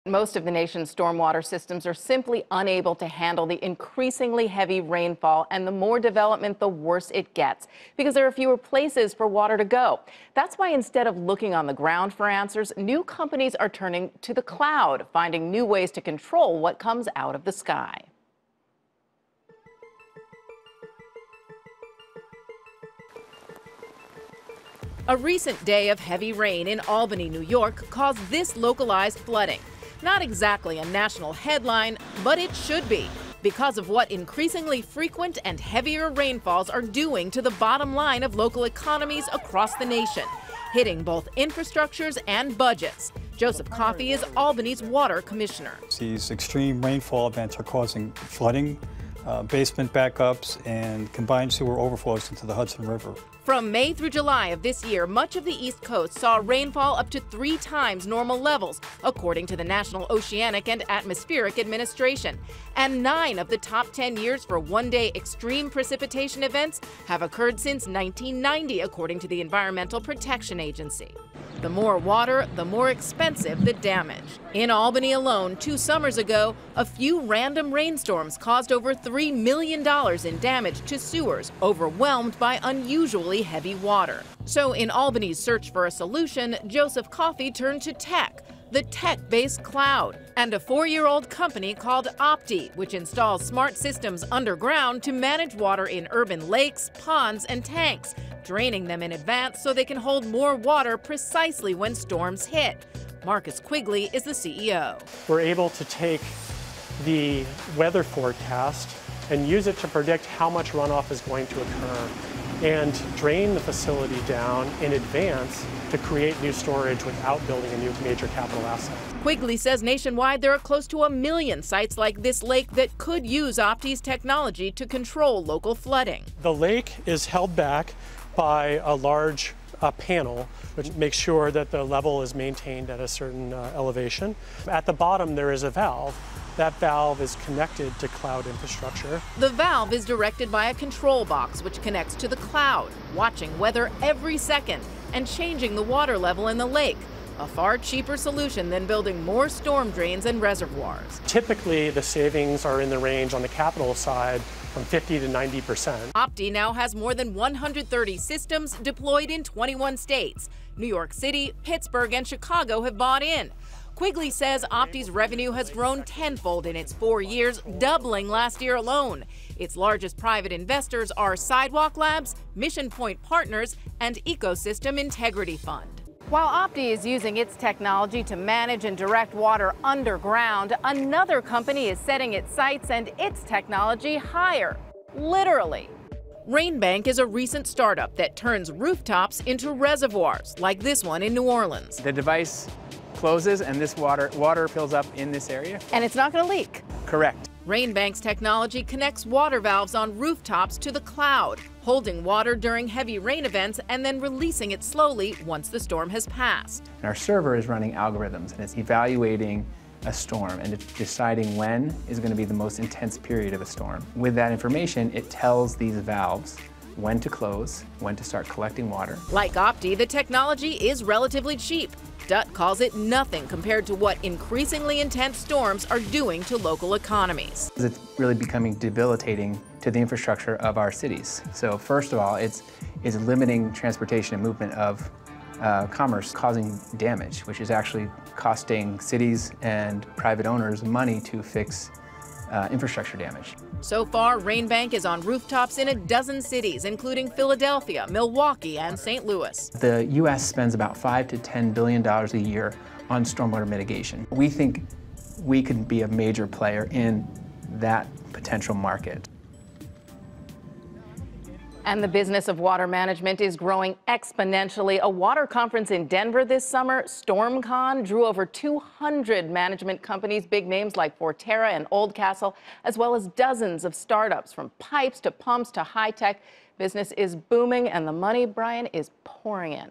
Most of the nation's stormwater systems are simply unable to handle the increasingly heavy rainfall, and the more development, the worse it gets, because there are fewer places for water to go. That's why instead of looking on the ground for answers, new companies are turning to the cloud, finding new ways to control what comes out of the sky. A recent day of heavy rain in Albany, New York, caused this localized flooding. Not exactly a national headline, but it should be, because of what increasingly frequent and heavier rainfalls are doing to the bottom line of local economies across the nation, hitting both infrastructures and budgets. Joseph Coffey is Albany's water commissioner. These extreme rainfall events are causing flooding, basement backups, and combined sewer overflows into the Hudson River. From May through July of this year, much of the East Coast saw rainfall up to 3 times normal levels, according to the National Oceanic and Atmospheric Administration. And 9 of the top 10 years for one-day extreme precipitation events have occurred since 1990, according to the Environmental Protection Agency. The more water, the more expensive the damage. In Albany alone, 2 summers ago, a few random rainstorms caused over $3 million in damage to sewers, overwhelmed by unusually heavy water. So in Albany's search for a solution, Joseph Coffey turned to tech, the tech-based cloud, and a 4-year-old company called Opti, which installs smart systems underground to manage water in urban lakes, ponds, and tanks, draining them in advance so they can hold more water precisely when storms hit. Marcus Quigley is the CEO. We're able to take the weather forecast and use it to predict how much runoff is going to occur and drain the facility down in advance to create new storage without building a new major capital asset. Quigley says nationwide there are close to 1 million sites like this lake that could use Opti's technology to control local flooding. The lake is held back by a large panel, which makes sure that the level is maintained at a certain elevation. At the bottom there is a valve. That valve is connected to cloud infrastructure. The valve is directed by a control box which connects to the cloud, watching weather every second and changing the water level in the lake. A far cheaper solution than building more storm drains and reservoirs. Typically, the savings are in the range on the capital side from 50 to 90%. Opti now has more than 130 systems deployed in 21 states. New York City, Pittsburgh, and Chicago have bought in. Quigley says Opti's revenue has grown tenfold in its 4 years, doubling last year alone. Its largest private investors are Sidewalk Labs, Mission Point Partners, and Ecosystem Integrity Fund. While Opti is using its technology to manage and direct water underground, another company is setting its sights and its technology higher, literally. Rainbank is a recent startup that turns rooftops into reservoirs, like this one in New Orleans. The device closes and this water fills up in this area. And it's not going to leak. Correct. Rainbank's technology connects water valves on rooftops to the cloud, holding water during heavy rain events and then releasing it slowly once the storm has passed. And our server is running algorithms and it's evaluating a storm and it's deciding when is going to be the most intense period of a storm. With that information, it tells these valves when to close, when to start collecting water. Like Opti, the technology is relatively cheap. Dutt calls it nothing compared to what increasingly intense storms are doing to local economies. It's really becoming debilitating to the infrastructure of our cities. So first of all, it's limiting transportation and movement of commerce, causing damage, which is actually costing cities and private owners money to fix infrastructure damage. So far, Rainbank is on rooftops in a dozen cities, including Philadelphia, Milwaukee, and St. Louis. The U.S. spends about $5 to $10 billion a year on stormwater mitigation. We think we could be a major player in that potential market. And the business of water management is growing exponentially. A water conference in Denver this summer, StormCon, drew over 200 management companies, big names like Forterra and Oldcastle, as well as dozens of startups, from pipes to pumps to high tech. Business is booming and the money, Brian, is pouring in.